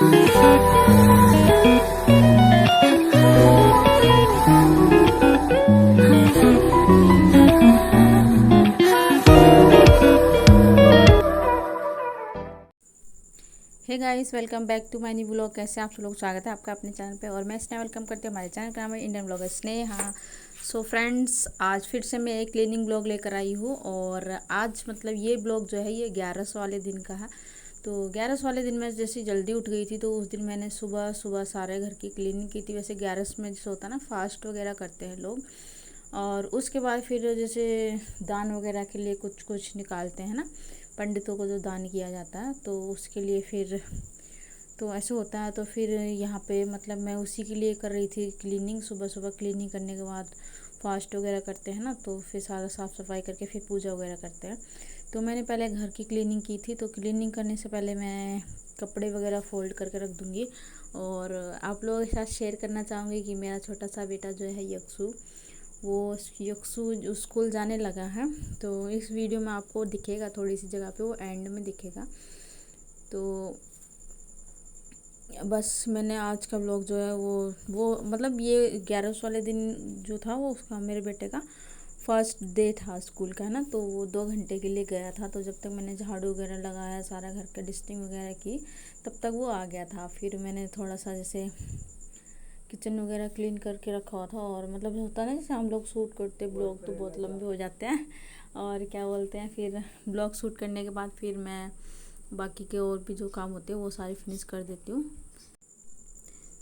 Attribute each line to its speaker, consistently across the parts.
Speaker 1: Hey guys, welcome back to my new blog. कैसे आप सब लोग, स्वागत है आपका अपने चैनल पे। और मैं स्नेहा वेलकम करती हूँ हमारे चैनल का नाम है Indian blogger Sneha. So friends, आज फिर से मैं एक क्लीनिंग ब्लॉग लेकर आई हूँ। और आज मतलब ये ब्लॉग जो है ये 11 वाले दिन का है। तो 11 वाले दिन मैं जैसे जल्दी उठ गई थी, तो उस दिन मैंने सुबह सुबह सारे घर की क्लीनिंग की थी। वैसे 11 में जैसे होता है ना, फास्ट वगैरह करते हैं लोग। और उसके बाद फिर जैसे दान वगैरह के लिए कुछ कुछ निकालते हैं ना, पंडितों को जो दान किया जाता है, तो उसके लिए फिर तो ऐसे होता है। तो फिर यहाँ पे मतलब मैं उसी के लिए कर रही थी क्लीनिंग। सुबह सुबह क्लीनिंग करने के बाद फास्ट वगैरह करते हैं ना, तो फिर सारा साफ़ सफाई करके फिर पूजा वगैरह करते हैं। तो मैंने पहले घर की क्लीनिंग की थी। तो क्लीनिंग करने से पहले मैं कपड़े वगैरह फ़ोल्ड करके रख दूँगी। और आप लोगों के साथ शेयर करना चाहूँगी कि मेरा छोटा सा बेटा जो है यक्सु, वो यक्सु स्कूल जाने लगा है। तो इस वीडियो में आपको दिखेगा, थोड़ी सी जगह पे वो एंड में दिखेगा। तो बस मैंने आज का व्लॉग जो है वो मतलब ये 11 वाले दिन जो था वो उसका मेरे बेटे का फर्स्ट डे था स्कूल का, है ना। तो वो 2 घंटे के लिए गया था। तो जब तक मैंने झाड़ू वगैरह लगाया, सारा घर का डस्टिंग वगैरह की, तब तक वो आ गया था। फिर मैंने थोड़ा सा जैसे किचन वगैरह क्लीन करके रखा हुआ था। और मतलब होता है ना, जैसे हम लोग शूट करते ब्लॉग तो बहुत लंबे हो जाते हैं। और क्या बोलते हैं, फिर ब्लॉग शूट करने के बाद फिर मैं बाकी के और भी जो काम होते हैं वो सारे फिनिश कर देती हूँ।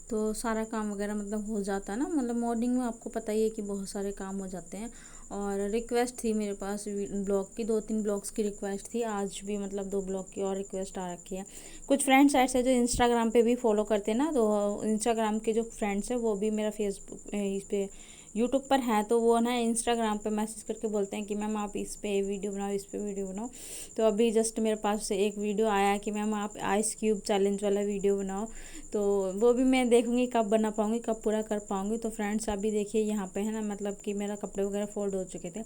Speaker 1: तो सारा काम वगैरह मतलब हो जाता है ना। मतलब मॉर्निंग में आपको पता ही है कि बहुत सारे काम हो जाते हैं। और रिक्वेस्ट थी मेरे पास ब्लॉग की, 2-3 ब्लॉग्स की रिक्वेस्ट थी। आज भी मतलब 2 ब्लॉग की और रिक्वेस्ट आ रखी है। कुछ फ्रेंड्स ऐसे जो इंस्टाग्राम पे भी फॉलो करते हैं ना, तो इंस्टाग्राम के जो फ्रेंड्स हैं वो भी मेरा फेसबुक इस पे यूट्यूब पर हैं, तो वो ना इंस्टाग्राम पे मैसेज करके बोलते हैं कि मैम आप इस पे वीडियो बनाओ, इस पे वीडियो बनाओ। तो अभी जस्ट मेरे पास से एक वीडियो आया है कि मैम आप आइस क्यूब चैलेंज वाला वीडियो बनाओ। तो वो भी मैं देखूंगी कब बना पाऊंगी, कब पूरा कर पाऊंगी। तो फ्रेंड्स अभी देखिए यहाँ पे है ना, मतलब कि मेरा कपड़े वगैरह फोल्ड हो चुके थे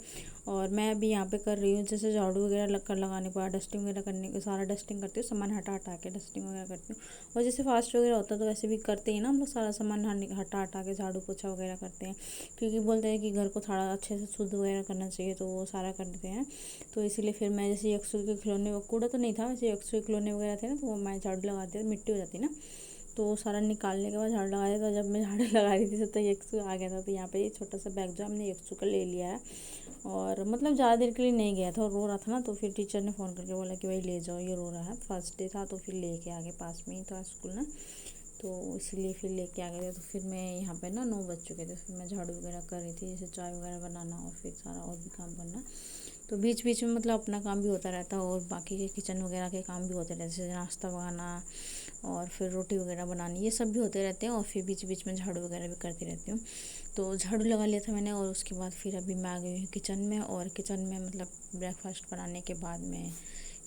Speaker 1: और मैं अभी यहाँ पे कर रही हूँ जैसे झाड़ू वगैरह लगाने के बाद डस्टिंग वगैरह करने के, सारा डस्टिंग करती हूँ, सामान हटा हटा के डस्टिंग वगैरह करती हूँ। और जैसे फास्ट वगैरह होता है तो वैसे भी करते हैं ना हम लोग, सारा सामान हटा हटा के झाड़ू पोछा वगैरह करते हैं। क्योंकि बोलते हैं कि घर को थोड़ा अच्छे से शुद्ध वगैरह करना चाहिए, तो वो सारा कर देते हैं। तो इसीलिए फिर मैं जैसे यक्सु के खिलौने, वो कूड़ा तो नहीं था वैसे, यक्सु के खिलौने वगैरह थे ना, तो वो मैं झाड़ू लगाती थी, मिट्टी हो जाती ना। तो वो सारा निकालने के बाद झाड़ू लगाया था। जब मैं झाड़ू लगा रही थी तो यक्सु आ गया था। तो यहाँ पे ये छोटा सा बैग जो हमने यक्सु का ले लिया है। और मतलब ज़्यादा देर के लिए नहीं गया था और रो रहा था ना, तो फिर टीचर ने फ़ोन करके बोला कि भाई ले जाओ, ये रो रहा है। फर्स्ट डे था तो फिर लेके आ गए, पास में ही था स्कूल ना, तो इसलिए फिर लेके आ गए थे। तो फिर मैं यहाँ पे ना 9 बज चुके थे, फिर मैं झाड़ू वगैरह कर रही थी, जैसे चाय वगैरह बनाना और फिर सारा और भी काम करना। तो बीच बीच में मतलब अपना काम भी होता रहता है और बाकी के किचन वगैरह के काम भी होते रहते हैं, जैसे नाश्ता बनाना और फिर रोटी वगैरह बनानी, ये सब भी होते रहते हैं। और फिर बीच बीच में झाड़ू वगैरह भी करती रहती हूँ। तो झाड़ू लगा लिया था मैंने और उसके बाद फिर अभी मैं आ गई हूँ किचन में। और किचन में मतलब ब्रेकफास्ट बनाने के बाद में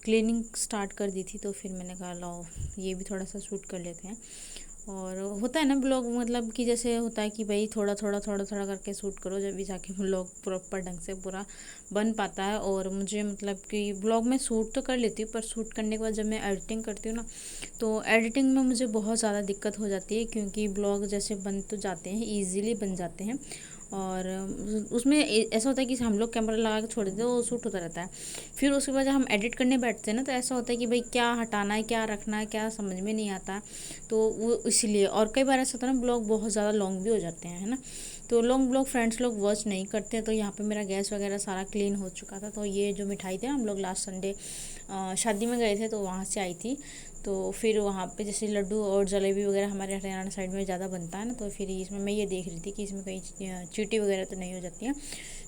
Speaker 1: क्लीनिंग स्टार्ट कर दी थी। तो फिर मैंने कहा लाओ ये भी थोड़ा सा शूट कर लेते हैं। और होता है ना ब्लॉग, मतलब कि जैसे होता है कि भाई थोड़ा थोड़ा थोड़ा थोड़ा करके शूट करो, जब भी जाके ब्लॉग प्रॉपर ढंग से पूरा बन पाता है। और मुझे मतलब कि ब्लॉग में शूट तो कर लेती हूँ, पर शूट करने के बाद जब मैं एडिटिंग करती हूँ ना, तो एडिटिंग में मुझे बहुत ज़्यादा दिक्कत हो जाती है। क्योंकि ब्लॉग जैसे बन तो जाते हैं, ईज़िली बन जाते हैं। और उसमें ऐसा होता है कि हम लोग कैमरा लगा के छोड़ देते हैं, वो शूट होता रहता है। फिर उसके बाद जब हम एडिट करने बैठते हैं ना, तो ऐसा होता है कि भाई क्या हटाना है, क्या रखना है, क्या समझ में नहीं आता। तो वो इसीलिए, और कई बार ऐसा होता है ना ब्लॉग बहुत ज़्यादा लॉन्ग भी हो जाते हैं, है ना। तो लॉन्ग ब्लॉग फ्रेंड्स लोग वॉच नहीं करते हैं। तो यहाँ पे मेरा गैस वगैरह सारा क्लीन हो चुका था। तो ये जो मिठाई थे, हम लोग लास्ट संडे शादी में गए थे तो वहाँ से आई थी। तो फिर वहाँ पे जैसे लड्डू और जलेबी वगैरह हमारे हरियाणा साइड में ज़्यादा बनता है ना, तो फिर इसमें मैं ये देख रही थी कि इसमें कहीं चींटी वगैरह तो नहीं हो जाती है।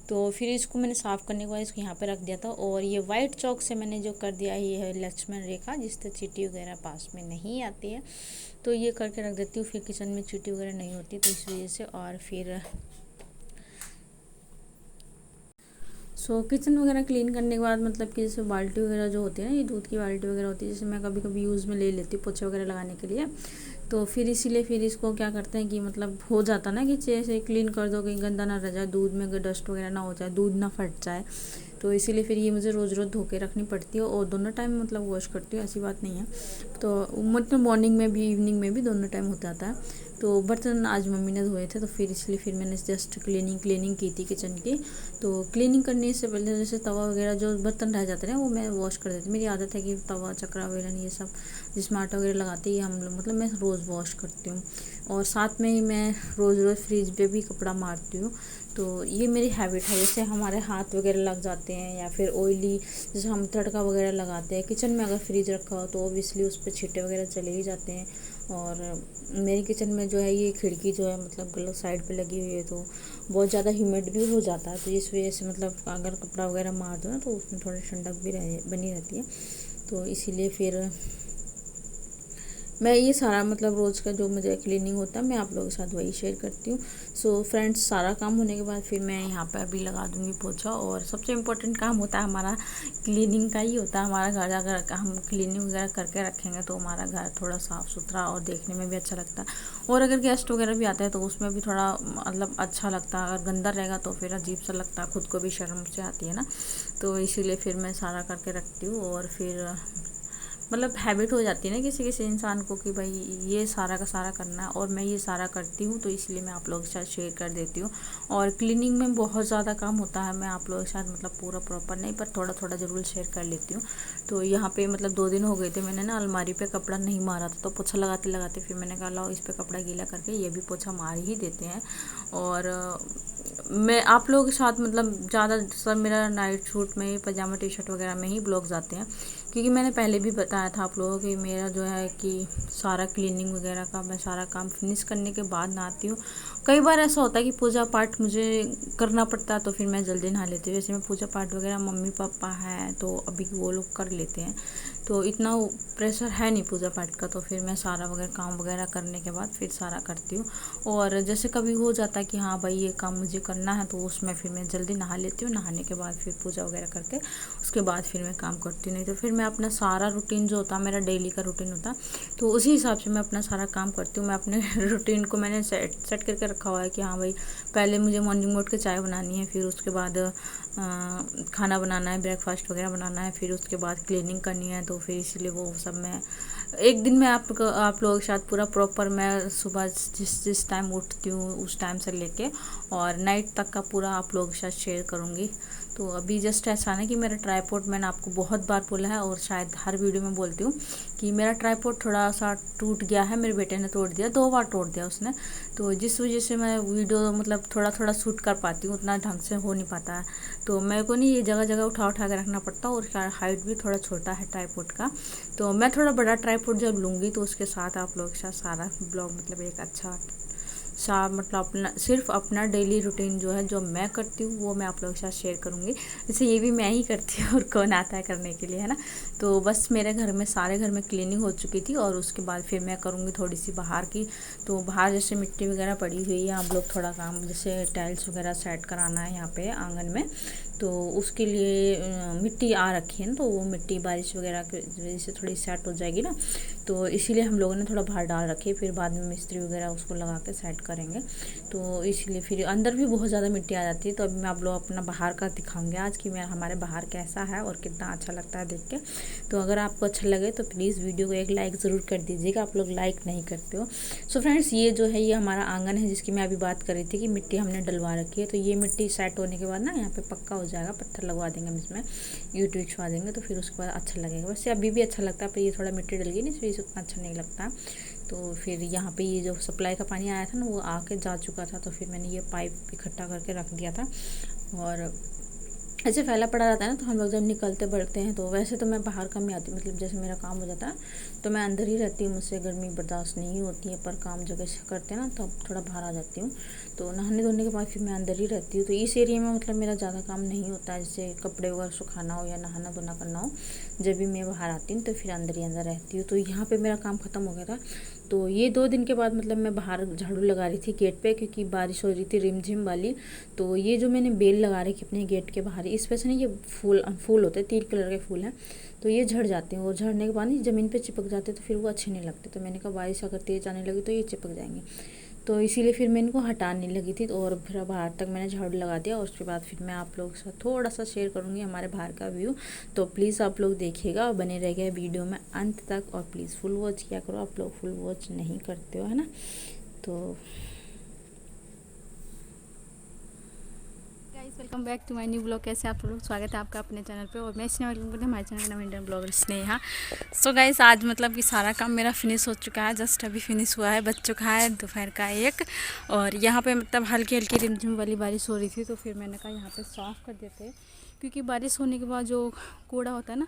Speaker 1: तो फिर इसको मैंने साफ़ करने के बाद इसको यहाँ पे रख दिया था। और ये वाइट चौक से मैंने जो कर दिया ये है लक्ष्मण रेखा, जिससे चींटी वगैरह पास में नहीं आती है। तो ये करके रख देती हूँ, फिर किचन में चींटी वगैरह नहीं होती, तो इस वजह से। और फिर किचन वगैरह क्लीन करने के बाद मतलब कि जैसे बाल्टी वगैरह जो होती है ना, ये दूध की बाल्टी वगैरह होती है, जैसे मैं कभी कभी यूज़ में ले लेती हूँ पोछे वगैरह लगाने के लिए। तो फिर इसीलिए फिर इसको क्या करते हैं कि मतलब हो जाता ना कि जैसे क्लीन कर दो, कहीं गंदा ना रह जाए, दूध में डस्ट वगैरह ना हो जाए, दूध ना फट जाए। तो इसीलिए फिर ये मुझे रोज़ रोज़ धो के रखनी पड़ती है और दोनों टाइम मतलब वॉश करती हूँ, ऐसी बात नहीं है। तो मतलब मॉर्निंग में भी इवनिंग में भी दोनों टाइम हो जाता है। तो बर्तन आज मम्मी ने धोए थे तो फिर इसलिए फिर मैंने जस्ट क्लीनिंग की थी किचन की। तो क्लीनिंग करने से पहले जैसे तवा वगैरह जो बर्तन रह जाते हैं वो मैं वॉश कर देती हूँ। मेरी आदत है कि तवा चक्रा वगैरह ये सब जिसमें आटा वगैरह लगाते हैं हम लोग, मतलब मैं रोज़ वॉश करती हूँ। और साथ में ही मैं रोज़ रोज़ फ्रिज पे भी कपड़ा मारती हूँ। तो ये मेरी हैबिट है। जैसे हमारे हाथ वगैरह लग जाते हैं या फिर ऑयली, जैसे हम तड़का वगैरह लगाते हैं किचन में, अगर फ्रिज रखा हो तो ऑब्वियसली उस पर छींटे वगैरह चले ही जाते हैं। और मेरी किचन में जो है ये खिड़की जो है मतलब गलत साइड पे लगी हुई है, तो बहुत ज़्यादा ह्यूमिड भी हो जाता है। तो इस वजह से मतलब अगर कपड़ा वगैरह मार दो ना तो उसमें थोड़ी ठंडक भी बनी रहती है। तो इसीलिए फिर मैं ये सारा मतलब रोज़ का जो मुझे क्लीनिंग होता है मैं आप लोगों के साथ वही शेयर करती हूँ। सो फ्रेंड्स, सारा काम होने के बाद फिर मैं यहाँ पर अभी लगा दूँगी पोछा। और सबसे इम्पोर्टेंट काम होता है हमारा क्लीनिंग का ही होता है। हमारा घर अगर हम क्लीनिंग वगैरह करके रखेंगे तो हमारा घर थोड़ा साफ़ सुथरा और देखने में भी अच्छा लगता है। और अगर गेस्ट वगैरह भी आते हैं तो उसमें भी थोड़ा मतलब अच्छा लगता है। अगर गंदा रहेगा तो फिर अजीब सा लगता है, खुद को भी शर्म से आती है ना। तो इसीलिए फिर मैं सारा करके रखती हूँ। और फिर मतलब हैबिट हो जाती है ना किसी किसी इंसान को कि भाई ये सारा का सारा करना है, और मैं ये सारा करती हूँ। तो इसलिए मैं आप लोगों के साथ शेयर कर देती हूँ। और क्लीनिंग में बहुत ज़्यादा काम होता है, मैं आप लोगों के साथ मतलब पूरा प्रॉपर नहीं पर थोड़ा थोड़ा ज़रूर शेयर कर लेती हूँ। तो यहाँ पे मतलब 2 दिन हो गए थे मैंने ना अलमारी पे कपड़ा नहीं मारा था, तो पोछा लगाते लगाते फिर मैंने कहा लाओ इस पर कपड़ा गीला करके ये भी पोछा मार ही देते हैं। और मैं आप लोगों के साथ मतलब ज़्यादा सब मेरा नाइट सूट में, पजामा टी शर्ट वगैरह में ही ब्लॉग्स आते हैं। क्योंकि मैंने पहले भी बताया था आप लोगों को कि मेरा जो है कि सारा क्लीनिंग वगैरह का मैं सारा काम फिनिश करने के बाद नहाती हूँ। कई बार ऐसा होता है कि पूजा पाठ मुझे करना पड़ता है तो फिर मैं जल्दी नहा लेती हूँ। जैसे मैं पूजा पाठ वगैरह मम्मी पापा हैं तो अभी वो लोग कर लेते हैं, तो इतना प्रेशर है नहीं पूजा पाठ का। तो फिर मैं सारा वगैरह काम वगैरह करने के बाद फिर सारा करती हूँ। और जैसे कभी हो जाता है कि हाँ भाई ये काम मुझे करना है, तो उसमें फिर मैं जल्दी नहा लेती हूँ। नहाने के बाद फिर पूजा वगैरह करके उसके बाद फिर मैं काम करती हूँ। नहीं तो फिर मैं अपना सारा रूटीन जो होता है मेरा डेली का रूटीन होता तो उसी हिसाब से मैं अपना सारा काम करती हूँ। मैं अपने रूटीन को मैंने सेट करके रखा हुआ है कि हाँ भाई पहले मुझे मॉर्निंग में उठ के चाय बनानी है, फिर उसके बाद खाना बनाना है, ब्रेकफास्ट वगैरह बनाना है, फिर उसके बाद क्लीनिंग करनी है। तो फिर इसलिए वो सब मैं एक दिन में आप लोगों के साथ पूरा प्रॉपर मैं सुबह जिस टाइम उठती हूँ उस टाइम से लेके और नाइट तक का पूरा आप लोगों के साथ शेयर करूँगी। तो अभी जस्ट ऐसा ना कि मेरा ट्राइपॉड मैंने आपको बहुत बार बोला है और शायद हर वीडियो में बोलती हूँ कि मेरा ट्राइपॉड थोड़ा सा टूट गया है। मेरे बेटे ने तोड़ दिया, 2 बार तोड़ दिया उसने। तो जिस वजह से मैं वीडियो मतलब थोड़ा थोड़ा शूट कर पाती हूँ, उतना ढंग से हो नहीं पाता है। तो मेरे को नहीं ये जगह जगह उठा उठा के रखना पड़ता और हाइट भी थोड़ा छोटा है ट्राइपॉड का। तो मैं थोड़ा बड़ा ट्राइपॉड जब लूँगी तो उसके साथ आप लोगों के साथ सारा ब्लॉग मतलब एक अच्छा सा मतलब अपना सिर्फ अपना डेली रूटीन जो है जो मैं करती हूँ वो मैं आप लोगों के साथ शेयर करूँगी। जैसे ये भी मैं ही करती हूँ और कौन आता है करने के लिए, है ना। तो बस मेरे घर में सारे घर में क्लीनिंग हो चुकी थी और उसके बाद फिर मैं करूँगी थोड़ी सी बाहर की। तो बाहर जैसे मिट्टी वगैरह पड़ी हुई है, हम लोग थोड़ा काम जैसे टाइल्स वगैरह सेट कराना है यहाँ पे आंगन में। तो उसके लिए मिट्टी आ रखी है ना, तो वो मिट्टी बारिश वगैरह की वजह से थोड़ी सेट हो जाएगी ना। तो इसीलिए हम लोगों ने थोड़ा बाहर डाल रखी है, फिर बाद में मिस्त्री वगैरह उसको लगा के सेट करेंगे। तो इसलिए फिर अंदर भी बहुत ज़्यादा मिट्टी आ जाती है। तो अभी मैं आप लोग अपना बाहर का दिखाऊंगे आज कि मैं हमारे बाहर कैसा है और कितना अच्छा लगता है देख के। तो अगर आपको अच्छा लगे तो प्लीज़ वीडियो को एक लाइक ज़रूर कर दीजिएगा, आप लोग लाइक नहीं करते हो। सो फ्रेंड्स, ये जो है ये हमारा आंगन है जिसकी मैं अभी बात कर रही थी कि मिट्टी हमने डलवा रखी है। तो ये मिट्टी सेट होने के बाद ना यहाँ पे पक्का हो जाएगा, पत्थर लगवा देंगे हम इसमें, ईंट बिछवा देंगे, तो फिर उसके बाद अच्छा लगेगा। वैसे अभी भी अच्छा लगता है पर ये थोड़ा मिट्टी डल गई ना, इस वजह से उतना अच्छा नहीं लगता। तो फिर यहाँ पे ये जो सप्लाई का पानी आया था ना वो आके जा चुका था, तो फिर मैंने ये पाइप इकट्ठा करके रख दिया था। और ऐसे फैला पड़ा रहता है ना, तो हम लोग जब निकलते बढ़ते हैं तो वैसे तो मैं बाहर कम ही आती हूँ, मतलब जैसे मेरा काम हो जाता है तो मैं अंदर ही रहती हूँ, मुझसे गर्मी बर्दाश्त नहीं होती है। पर काम जगह से करते हैं ना तब थोड़ा बाहर आ जाती हूँ। तो नहाने धोने के बाद फिर मैं अंदर ही रहती हूँ। तो इस एरिया में मतलब मेरा ज़्यादा काम नहीं होता है, जैसे कपड़े वगैरह सुखाना हो या नहाना धोना करना हो। जब भी मैं बाहर आती हूँ तो फिर अंदर ही अंदर रहती हूँ। तो यहाँ पर मेरा काम ख़त्म हो गया था। तो ये 2 दिन के बाद मतलब मैं बाहर झाड़ू लगा रही थी गेट पे, क्योंकि बारिश हो रही थी रिमझिम वाली। तो ये जो मैंने बेल लगा रखी अपने गेट के बाहर, इस वजह से ना ये फूल होते हैं, 3 कलर के फूल हैं, तो ये झड़ जाते हैं और झड़ने के बाद ज़मीन पे चिपक जाते हैं तो फिर वो अच्छे नहीं लगते। तो मैंने कहा बारिश अगर तेज़ आने लगी तो ये चिपक जाएंगे। तो इसीलिए फिर मैं इनको हटाने लगी थी। तो और फिर बाहर तक मैंने झाड़ू लगा दिया और उसके बाद फिर मैं आप लोगों के साथ थोड़ा सा शेयर करूँगी हमारे बाहर का व्यू। तो प्लीज़ आप लोग देखिएगा और बने रह गए वीडियो में अंत तक, और प्लीज़ फुल वॉच किया करो, आप लोग फुल वॉच नहीं करते हो, है ना। तो
Speaker 2: welcome back to my new blog. कैसे आप लोग, स्वागत है आपका अपने चैनल पे। और मैं स्नेहा, वेलकम करती हूँ हमारे चैनल का नाम Indian blogger Sneha. So guys, आज मतलब कि सारा काम मेरा फिनिश हो चुका है, जस्ट अभी फिनिश हुआ है, बज चुका है दोपहर का 1। और यहाँ पे मतलब हल्की हल्की रिमझिम वाली बारिश हो रही थी, तो फिर मैंने कहा यहाँ पे साफ़ कर देते हैं, क्योंकि बारिश होने के बाद जो कूड़ा होता है ना,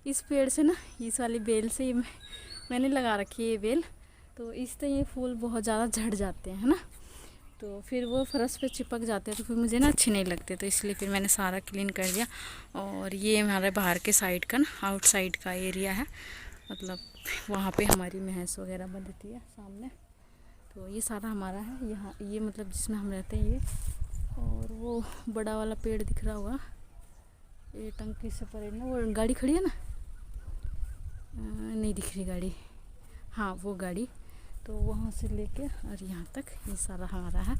Speaker 2: इस पेड़ से ना, इस वाली बेल से मैंने लगा रखी है ये बेल, तो इससे ये फूल बहुत ज़्यादा झड़ जाते हैं, है ना। तो फिर वो फर्श पे चिपक जाते हैं, तो फिर मुझे ना अच्छे नहीं लगते, तो इसलिए फिर मैंने सारा क्लीन कर दिया। और ये हमारे बाहर के साइड का ना, आउटसाइड का एरिया है, मतलब वहाँ पे हमारी भैंस वगैरह बंधती है सामने। तो ये सारा हमारा है यहाँ, ये मतलब जिसमें हम रहते हैं ये। और वो बड़ा वाला पेड़ दिख रहा होगा, ये टंकी से परे ना, वो गाड़ी खड़ी है ना, नहीं दिख रही गाड़ी, हाँ वो गाड़ी। तो वहाँ से लेके और यहाँ तक ये सारा हमारा है,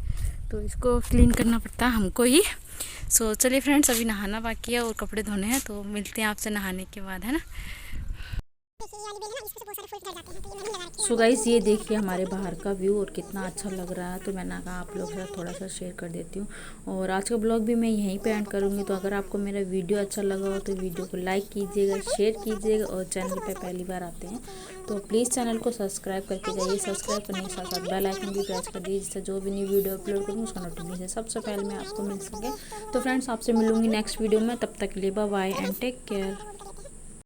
Speaker 2: तो इसको क्लीन करना पड़ता है हमको ही। सो चलिए फ्रेंड्स, अभी नहाना बाकी है और कपड़े धोने हैं, तो मिलते हैं आपसे नहाने के बाद, है ना।
Speaker 1: सो गाइस, ये देखिए हमारे बाहर का व्यू और कितना अच्छा लग रहा है। तो मैंने कहा आप लोग के साथ थोड़ा सा शेयर कर देती हूँ, और आज का ब्लॉग भी मैं यहीं पे एंड करूँगी। तो अगर आपको मेरा वीडियो अच्छा लगा हो तो वीडियो को लाइक कीजिएगा, शेयर कीजिएगा, और चैनल पे पहली बार आते हैं तो प्लीज़ चैनल को सब्सक्राइब करके जाइए। सब्सक्राइब करने के साथ साथ बेल आइकन भी प्रेस कर दीजिए, जिससे जो भी न्यू वीडियो अपलोड करूँ उसका नोटिफिकेशन सबसे पहले मैं आपको मिल सके। तो फ्रेंड्स, आपसे मिलूँगी नेक्स्ट वीडियो में, तब तक के लिए bye bye and take care.